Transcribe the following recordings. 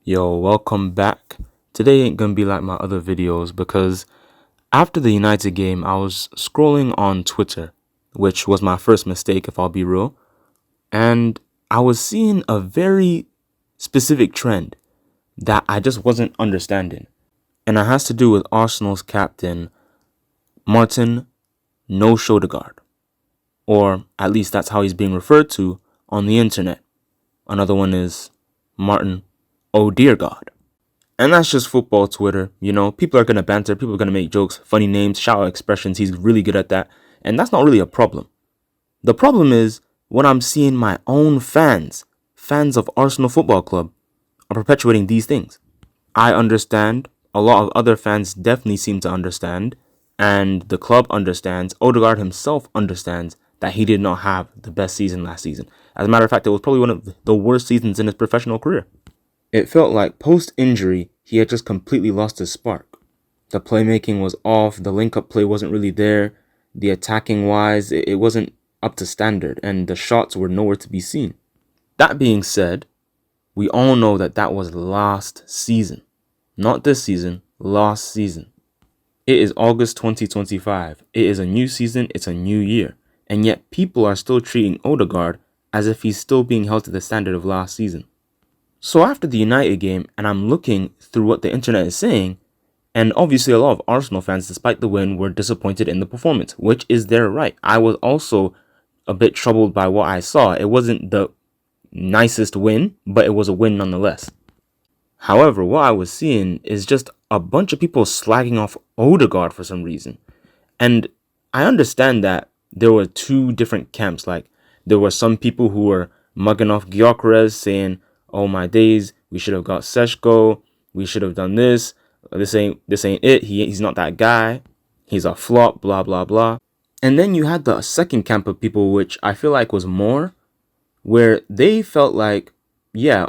Yo, welcome back. Today ain't gonna be like my other videos because after the United game, I was scrolling on Twitter, which was my first mistake if I'll be real, and I was seeing a very specific trend that I just wasn't understanding. And it has to do with Arsenal's captain, Martin Odegaard, or at least that's how he's being referred to on the internet. Another one is Martin Odegaard. And that's just football Twitter. People are going to banter. People are going to make jokes, funny names, shout out expressions. He's really good at that. And that's not really a problem. The problem is when I'm seeing my own fans of Arsenal Football Club, are perpetuating these things. I understand. A lot of other fans definitely seem to understand. And the club understands. Odegaard himself understands that he did not have the best season last season. As a matter of fact, it was probably one of the worst seasons in his professional career. It felt like post-injury, he had just completely lost his spark. The playmaking was off, the link-up play wasn't really there, the attacking-wise, it wasn't up to standard, and the shots were nowhere to be seen. That being said, we all know that was last season. Not this season, last season. It is August 2025. It is a new season, it's a new year. And yet people are still treating Odegaard as if he's still being held to the standard of last season. So after the United game, and I'm looking through what the internet is saying, and obviously a lot of Arsenal fans, despite the win, were disappointed in the performance, which is their right. I was also a bit troubled by what I saw. It wasn't the nicest win, but it was a win nonetheless. However, what I was seeing is just a bunch of people slagging off Odegaard for some reason. And I understand that there were two different camps. Like, there were some people who were mugging off Gyökeres, saying, oh my days, we should have got Seshko, we should have done this, this ain't it, he's not that guy, he's a flop, blah blah blah. And then you had the second camp of people, which I feel like was more, where they felt like, yeah,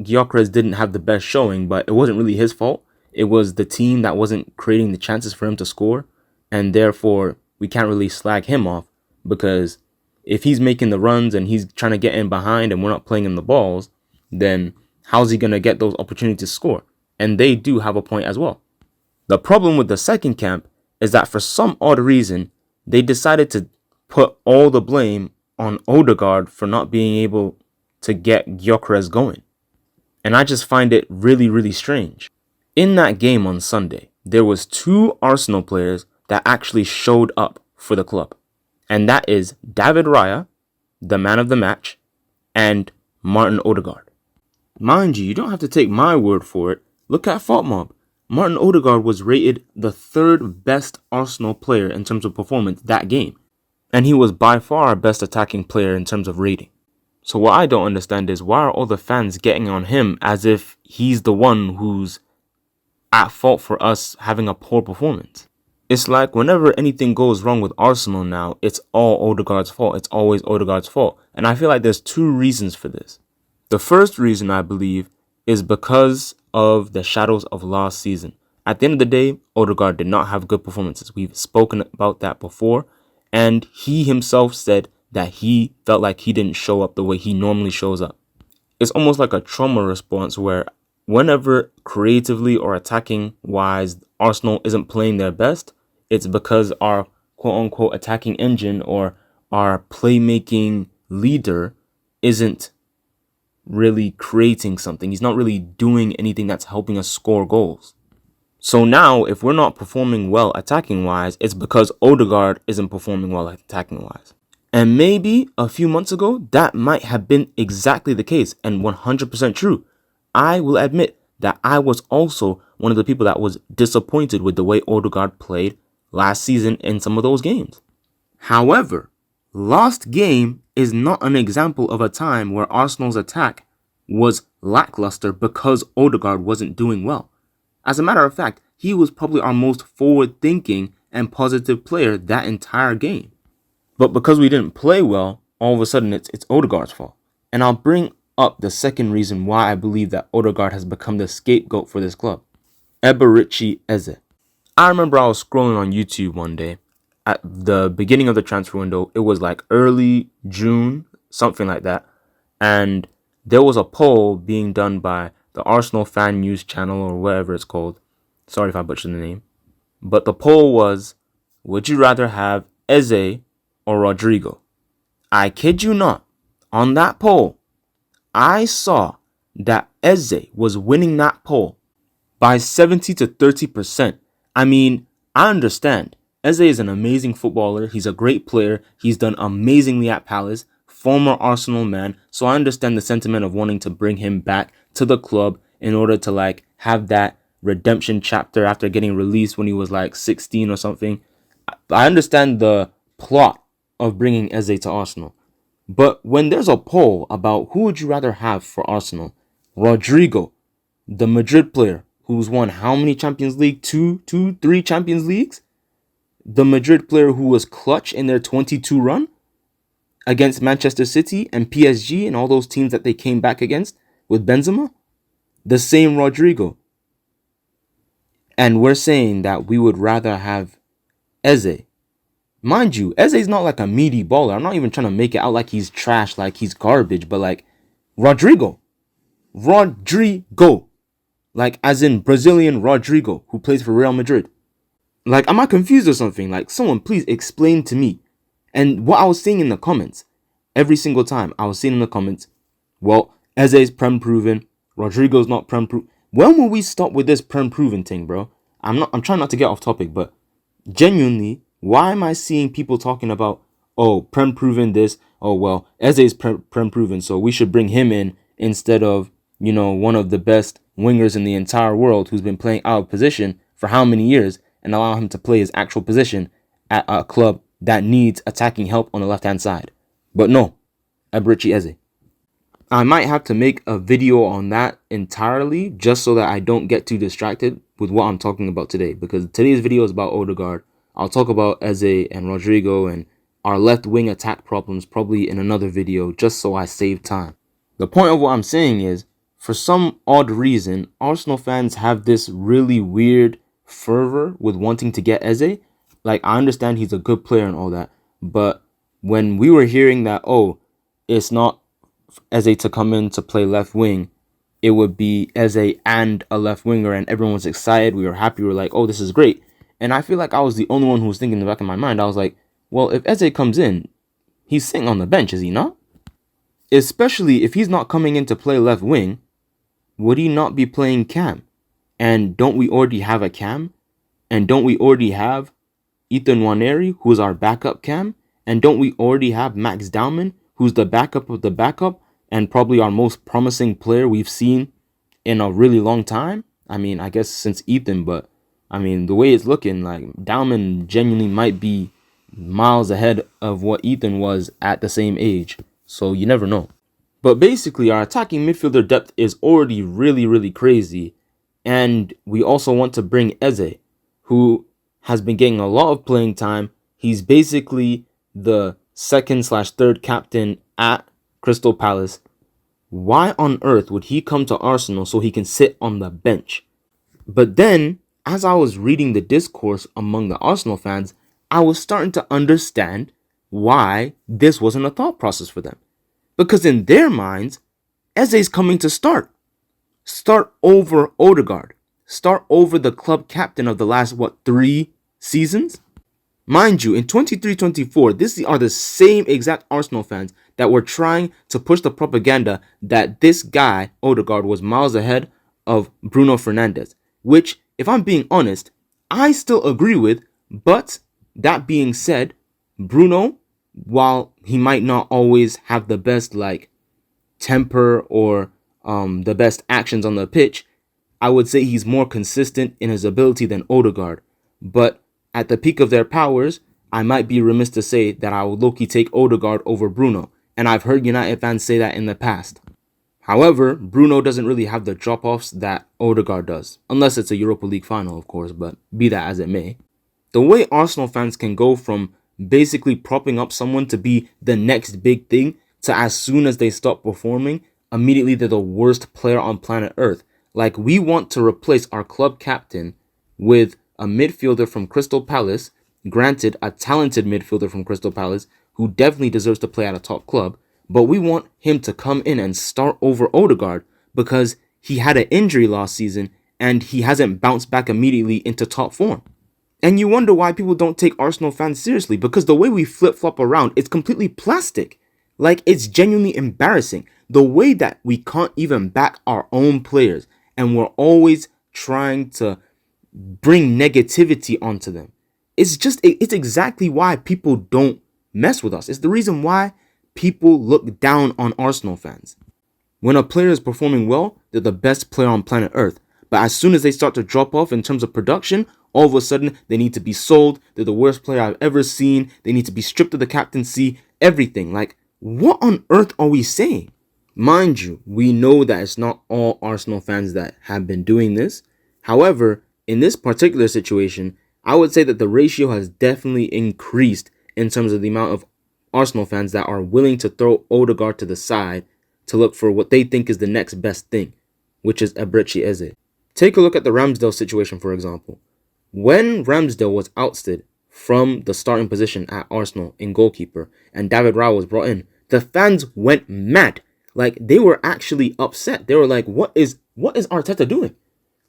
Gyökeres didn't have the best showing, but it wasn't really his fault. It was the team that wasn't creating the chances for him to score, and therefore we can't really slag him off, because if he's making the runs and he's trying to get in behind and we're not playing him the balls, then how's he going to get those opportunities to score? And they do have a point as well. The problem with the second camp is that for some odd reason, they decided to put all the blame on Odegaard for not being able to get Gyökeres going. And I just find it really, really strange. In that game on Sunday, there was two Arsenal players that actually showed up for the club. And that is David Raya, the man of the match, and Martin Odegaard. Mind you don't have to take my word for it. Look at FotMob. Martin Odegaard was rated the third best Arsenal player in terms of performance that game. And he was by far our best attacking player in terms of rating. So what I don't understand is, why are all the fans getting on him as if he's the one who's at fault for us having a poor performance? It's like whenever anything goes wrong with Arsenal now, it's all Odegaard's fault. It's always Odegaard's fault. And I feel like there's two reasons for this. The first reason, I believe, is because of the shadows of last season. At the end of the day, Odegaard did not have good performances. We've spoken about that before, and he himself said that he felt like he didn't show up the way he normally shows up. It's almost like a trauma response where whenever creatively or attacking wise Arsenal isn't playing their best, it's because our quote-unquote attacking engine or our playmaking leader isn't really creating something. He's not really doing anything that's helping us score goals. So now, if we're not performing well attacking-wise, it's because Odegaard isn't performing well attacking-wise. And maybe a few months ago, that might have been exactly the case and 100% true. I will admit that I was also one of the people that was disappointed with the way Odegaard played last season in some of those games. However, last game is not an example of a time where Arsenal's attack was lackluster because Odegaard wasn't doing well. As a matter of fact, he was probably our most forward-thinking and positive player that entire game. But because we didn't play well, all of a sudden it's Odegaard's fault. And I'll bring up the second reason why I believe that Odegaard has become the scapegoat for this club. Abxiku. I remember I was scrolling on YouTube one day at the beginning of the transfer window. It was like early June, something like that. And there was a poll being done by the Arsenal fan news channel or whatever it's called. Sorry if I butchered the name. But the poll was, would you rather have Eze or Rodrigo? I kid you not. On that poll, I saw that Eze was winning that poll by 70 to 30%. I mean, I understand. Eze is an amazing footballer. He's a great player. He's done amazingly at Palace. Former Arsenal man. So I understand the sentiment of wanting to bring him back to the club in order to have that redemption chapter after getting released when he was 16 or something. I understand the plot of bringing Eze to Arsenal. But when there's a poll about who would you rather have for Arsenal, Rodrigo, the Madrid player who's won how many Champions League? Three Champions Leagues? The Madrid player who was clutch in their 22 run against Manchester City and PSG and all those teams that they came back against with Benzema? The same Rodrigo. And we're saying that we would rather have Eze. Mind you, Eze's not like a meaty baller. I'm not even trying to make it out like he's trash, like he's garbage, but Rodrigo. As in Brazilian Rodrigo, who plays for Real Madrid. Am I confused or something? Someone please explain to me. And what I was seeing in the comments, every single time I was seeing in the comments, well, Eze's Prem proven, Rodrigo's not Prem proven. When will we stop with this Prem proven thing, bro? I'm trying not to get off topic, but genuinely, why am I seeing people talking about, oh, Prem proven this, oh, well, Eze's Prem proven, so we should bring him in instead of, one of the best wingers in the entire world who's been playing out of position for how many years and allow him to play his actual position at a club that needs attacking help on the left-hand side. But no, Eberechi Eze. I might have to make a video on that entirely just so that I don't get too distracted with what I'm talking about today, because today's video is about Odegaard. I'll talk about Eze and Rodrigo and our left wing attack problems probably in another video just so I save time. The point of what I'm saying is, for some odd reason, Arsenal fans have this really weird fervor with wanting to get Eze. I understand he's a good player and all that, but when we were hearing that, oh, it's not Eze to come in to play left wing, it would be Eze and a left winger, and everyone was excited. We were happy. We were like, oh, this is great. And I feel like I was the only one who was thinking in the back of my mind. I was like, well, if Eze comes in, he's sitting on the bench, is he not? Especially if he's not coming in to play left wing, would he not be playing cam? And don't we already have a cam? And don't we already have Ethan Nwaneri, who is our backup cam? And don't we already have Max Dowman, who's the backup of the backup and probably our most promising player we've seen in a really long time? I mean, I guess since Ethan, but I mean, the way it's looking, Dowman genuinely might be miles ahead of what Ethan was at the same age. So you never know. But basically, our attacking midfielder depth is already really, really crazy. And we also want to bring Eze, who has been getting a lot of playing time. He's basically the second/third captain at Crystal Palace. Why on earth would he come to Arsenal so he can sit on the bench? But then, as I was reading the discourse among the Arsenal fans, I was starting to understand why this wasn't a thought process for them. Because in their minds, Eze's coming to start. Start over Odegaard. Start over the club captain of the last, 3 seasons? Mind you, in 23-24, these are the same exact Arsenal fans that were trying to push the propaganda that this guy, Odegaard, was miles ahead of Bruno Fernandes. Which, if I'm being honest, I still agree with. But that being said, Bruno, while he might not always have the best temper or the best actions on the pitch, I would say he's more consistent in his ability than Odegaard. But at the peak of their powers, I might be remiss to say that I would low-key take Odegaard over Bruno. And I've heard United fans say that in the past. However, Bruno doesn't really have the drop-offs that Odegaard does. Unless it's a Europa League final, of course, but be that as it may. The way Arsenal fans can go from basically propping up someone to be the next big thing to as soon as they stop performing, immediately they're the worst player on planet Earth. We want to replace our club captain with a midfielder from Crystal Palace, granted a talented midfielder from Crystal Palace who definitely deserves to play at a top club, but we want him to come in and start over Odegaard because he had an injury last season and he hasn't bounced back immediately into top form. And you wonder why people don't take Arsenal fans seriously, because the way we flip-flop around, it's completely plastic. Like, it's genuinely embarrassing. The way that we can't even back our own players, and we're always trying to bring negativity onto them. It's exactly why people don't mess with us. It's the reason why people look down on Arsenal fans. When a player is performing well, they're the best player on planet Earth. But as soon as they start to drop off in terms of production, all of a sudden they need to be sold. They're the worst player I've ever seen. They need to be stripped of the captaincy, everything. Like, what on earth are we saying? Mind you, we know that it's not all Arsenal fans that have been doing this. However, in this particular situation, I would say that the ratio has definitely increased in terms of the amount of Arsenal fans that are willing to throw Odegaard to the side to look for what they think is the next best thing, which is abxiku. Take a look at the Ramsdale situation, for example. When Ramsdale was ousted from the starting position at Arsenal in goalkeeper and David Raya was brought in, the fans went mad. Like, they were actually upset. They were like, what is Arteta doing?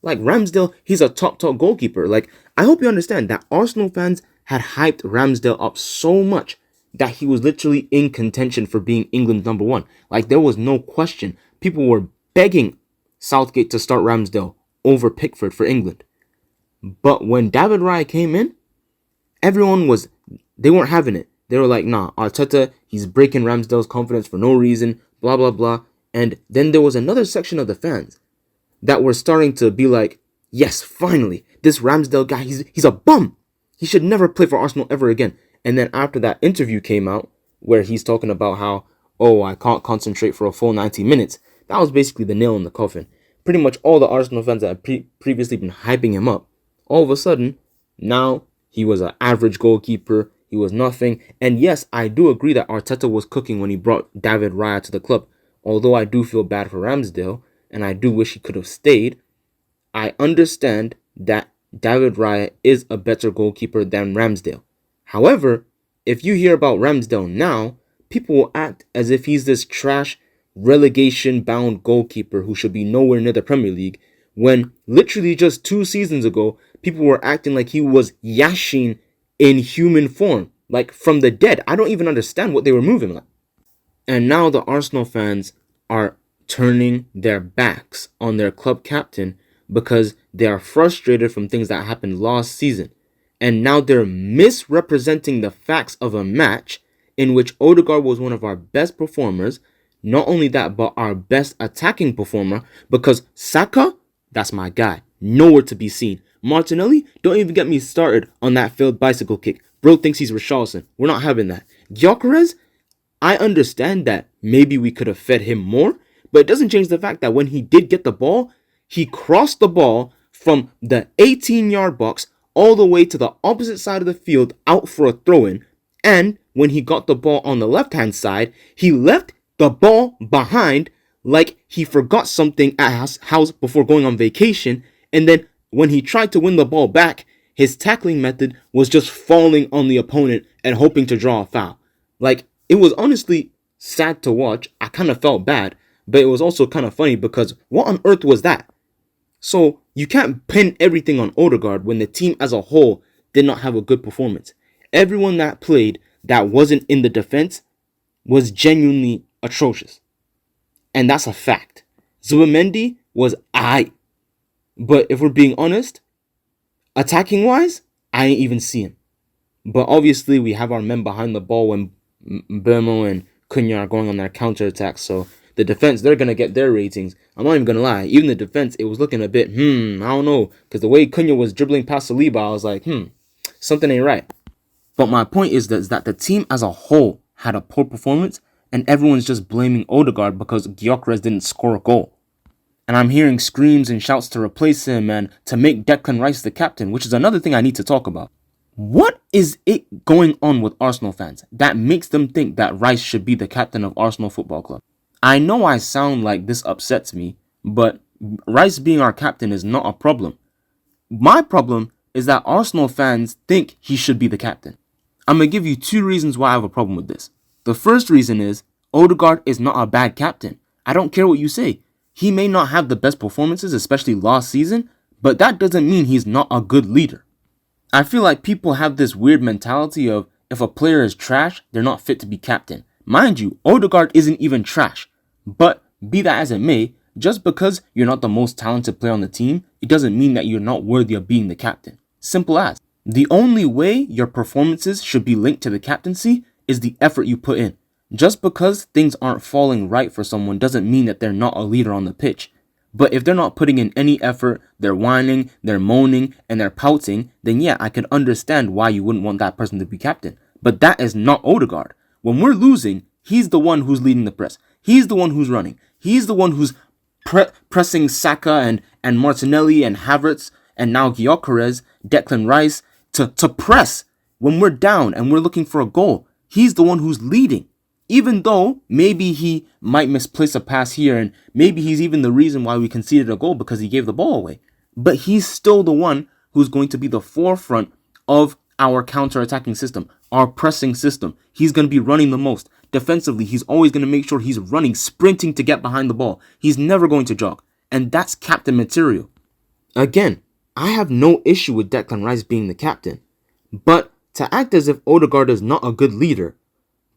Like, Ramsdale, he's a top goalkeeper. Like, I hope you understand that Arsenal fans had hyped Ramsdale up so much that he was literally in contention for being England's number one. Like, there was no question. People were begging Southgate to start Ramsdale over Pickford for England. But when David Raya came in, they weren't having it. They were like, nah, Arteta, he's breaking Ramsdale's confidence for no reason, blah, blah, blah. And then there was another section of the fans that were starting to be like, yes, finally, this Ramsdale guy, he's a bum. He should never play for Arsenal ever again. And then after that interview came out, where he's talking about how, oh, I can't concentrate for a full 90 minutes. That was basically the nail in the coffin. Pretty much all the Arsenal fans that had previously been hyping him up, all of a sudden, now he was an average goalkeeper. He was nothing. And yes, I do agree that Arteta was cooking when he brought David Raya to the club. Although I do feel bad for Ramsdale, and I do wish he could have stayed, I understand that David Raya is a better goalkeeper than Ramsdale. However, if you hear about Ramsdale now, people will act as if he's this trash, relegation-bound goalkeeper who should be nowhere near the Premier League, when literally just 2 seasons ago, people were acting like he was Yashin in human form, like from the dead. I don't even understand what they were moving like. And now the Arsenal fans are turning their backs on their club captain because they are frustrated from things that happened last season. And now they're misrepresenting the facts of a match in which Odegaard was one of our best performers. Not only that, but our best attacking performer, because Saka, that's my guy, nowhere to be seen. Martinelli, don't even get me started on that failed bicycle kick. Bro thinks he's Richarlison. We're not having that. Gyökeres, I understand that maybe we could have fed him more, but it doesn't change the fact that when he did get the ball, he crossed the ball from the 18-yard box all the way to the opposite side of the field out for a throw-in. And when he got the ball on the left-hand side, he left the ball behind like he forgot something at his house before going on vacation. And then when he tried to win the ball back, his tackling method was just falling on the opponent and hoping to draw a foul. Like, it was honestly sad to watch. I kind of felt bad, but it was also kind of funny because what on earth was that? So you can't pin everything on Odegaard when the team as a whole did not have a good performance. Everyone that played that wasn't in the defense was genuinely atrocious. And that's a fact. Zubimendi was aight. But if we're being honest, attacking wise, I ain't even see him. But obviously we have our men behind the ball when Burmo and Cunha are going on their counterattacks. So the defense, they're going to get their ratings. I'm not even going to lie. Even the defense, it was looking a bit, I don't know. Because the way Cunha was dribbling past Saliba, I was like, something ain't right. But my point is that the team as a whole had a poor performance, and everyone's just blaming Odegaard because Gyökeres didn't score a goal. And I'm hearing screams and shouts to replace him and to make Declan Rice the captain, which is another thing I need to talk about. What is it going on with Arsenal fans that makes them think that Rice should be the captain of Arsenal Football Club? I know I sound like this upsets me, but Rice being our captain is not a problem. My problem is that Arsenal fans think he should be the captain. I'm going to give you 2 reasons why I have a problem with this. The first reason is Odegaard is not a bad captain. I don't care what you say. He may not have the best performances, especially last season, but that doesn't mean he's not a good leader. I feel like people have this weird mentality of if a player is trash, they're not fit to be captain. Mind you, Odegaard isn't even trash. But be that as it may, just because you're not the most talented player on the team, it doesn't mean that you're not worthy of being the captain. Simple as. The only way your performances should be linked to the captaincy is the effort you put in. Just because things aren't falling right for someone doesn't mean that they're not a leader on the pitch. But if they're not putting in any effort, they're whining, they're moaning, and they're pouting, then yeah, I can understand why you wouldn't want that person to be captain. But that is not Odegaard. When we're losing, he's the one who's leading the press. He's the one who's running. He's the one who's pressing Saka and Martinelli and Havertz and now Gyökeres, Declan Rice to press when we're down and we're looking for a goal. He's the one who's leading. Even though maybe he might misplace a pass here and maybe he's even the reason why we conceded a goal because he gave the ball away. But he's still the one who's going to be the forefront of our counter-attacking system, our pressing system. He's going to be running the most. Defensively, he's always going to make sure he's running, sprinting to get behind the ball. He's never going to jog. And that's captain material. Again, I have no issue with Declan Rice being the captain. But to act as if Odegaard is not a good leader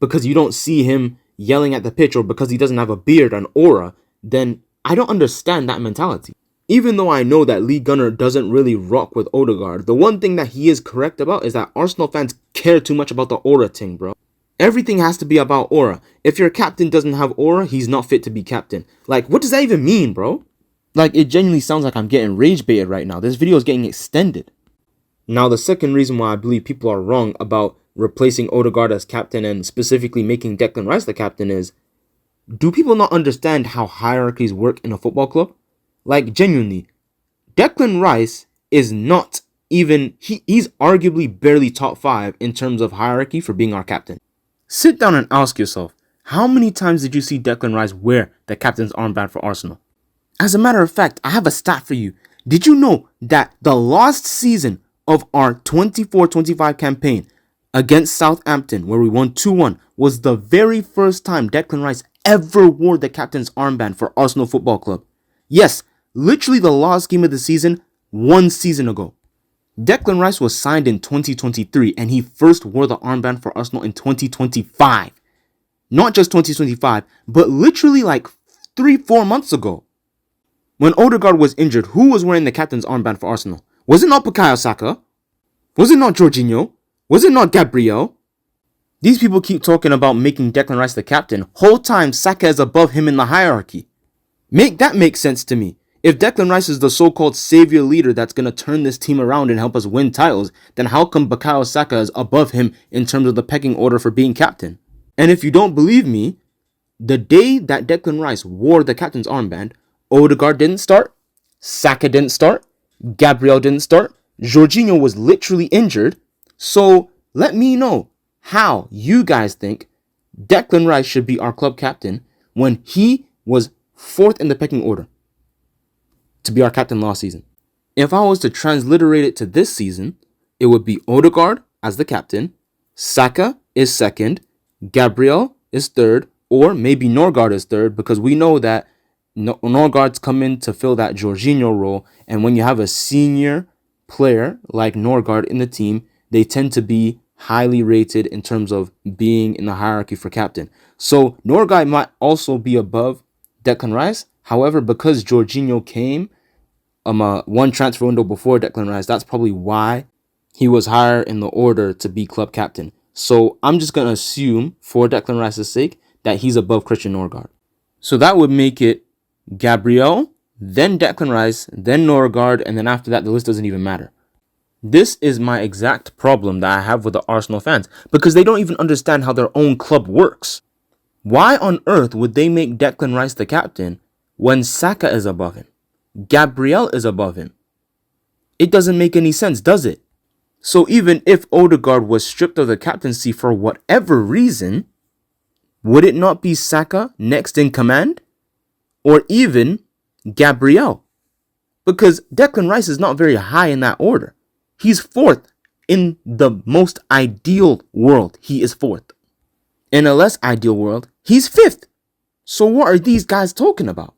because you don't see him yelling at the pitch or because he doesn't have a beard and aura, then I don't understand that mentality. Even though I know that Lee Gunner doesn't really rock with Odegaard, the one thing that he is correct about is that Arsenal fans care too much about the aura thing, bro. Everything has to be about aura. If your captain doesn't have aura, he's not fit to be captain. Like, what does that even mean, bro? Like, it genuinely sounds like I'm getting rage baited right now. This video is getting extended. Now, the second reason why I believe people are wrong about replacing Odegaard as captain and specifically making Declan Rice the captain is, do people not understand how hierarchies work in a football club? Like, genuinely, Declan Rice is not even, he's arguably barely top 5 in terms of hierarchy for being our captain. Sit down and ask yourself, how many times did you see Declan Rice wear the captain's armband for Arsenal? As a matter of fact, I have a stat for you. Did you know that the last season of our 24-25 campaign against Southampton, where we won 2-1, was the very first time Declan Rice ever wore the captain's armband for Arsenal Football Club? Yes, literally the last game of the season, 1 season ago. Declan Rice was signed in 2023 and he first wore the armband for Arsenal in 2025. Not just 2025, but literally like 3-4 months ago. When Odegaard was injured, who was wearing the captain's armband for Arsenal? Was it not Bukayo Saka? Was it not Jorginho? Was it not Gabriel? These people keep talking about making Declan Rice the captain. Whole time Saka is above him in the hierarchy. Make that make sense to me. If Declan Rice is the so-called savior leader that's going to turn this team around and help us win titles, then how come Bukayo Saka is above him in terms of the pecking order for being captain? And if you don't believe me, the day that Declan Rice wore the captain's armband, Odegaard didn't start, Saka didn't start, Gabriel didn't start, Jorginho was literally injured. So let me know how you guys think Declan Rice should be our club captain when he was 4th in the pecking order to be our captain last season. If I was to transliterate it to this season, it would be Odegaard as the captain, Saka is 2nd, Gabriel is 3rd, or maybe Norgard is 3rd, because we know that Norgard's come in to fill that Jorginho role, and when you have a senior player like Norgard in the team, they tend to be highly rated in terms of being in the hierarchy for captain. So Norgard might also be above Declan Rice. However, because Jorginho came one transfer window before Declan Rice, that's probably why he was higher in the order to be club captain. So I'm just going to assume, for Declan Rice's sake, that he's above Christian Norgard. So that would make it Gabriel, then Declan Rice, then Norgard, and then after that, the list doesn't even matter. This is my exact problem that I have with the Arsenal fans, because they don't even understand how their own club works. Why on earth would they make Declan Rice the captain when Saka is above him? Gabriel is above him. It doesn't make any sense, does it? So even if Odegaard was stripped of the captaincy for whatever reason, would it not be Saka next in command? Or even Gabriel? Because Declan Rice is not very high in that order. He's 4th. In the most ideal world, he is 4th. In a less ideal world, he's 5th. So what are these guys talking about?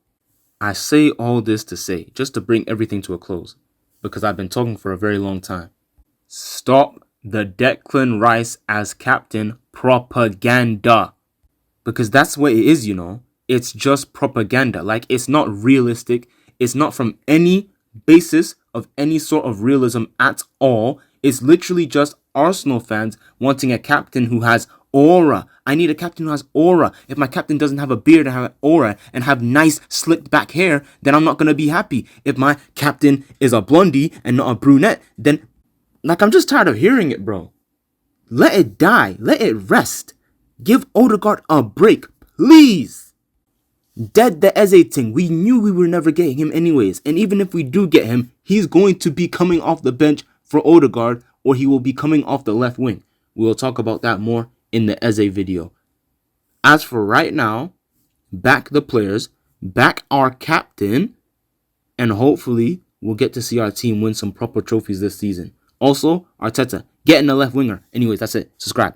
I say all this to say, just to bring everything to a close, because I've been talking for a very long time. Stop the Declan Rice as captain propaganda. Because that's what it is, It's just propaganda. Like, it's not realistic. It's not from any basis of any sort of realism at all. It's literally just Arsenal fans wanting a captain who has aura. I need a captain who has aura. If my captain doesn't have a beard and have aura and have nice slicked back hair, then I'm not going to be happy. If my captain is a blondie and not a brunette, then, I'm just tired of hearing it, bro. Let it die. Let it rest. Give Odegaard a break, please. Dead the Eze thing. We knew we were never getting him anyways. And even if we do get him, he's going to be coming off the bench for Odegaard, or he will be coming off the left wing. We'll talk about that more in the Eze video. As for right now, back the players, back our captain, and hopefully we'll get to see our team win some proper trophies this season. Also, Arteta, get in the left winger. Anyways, that's it. Subscribe.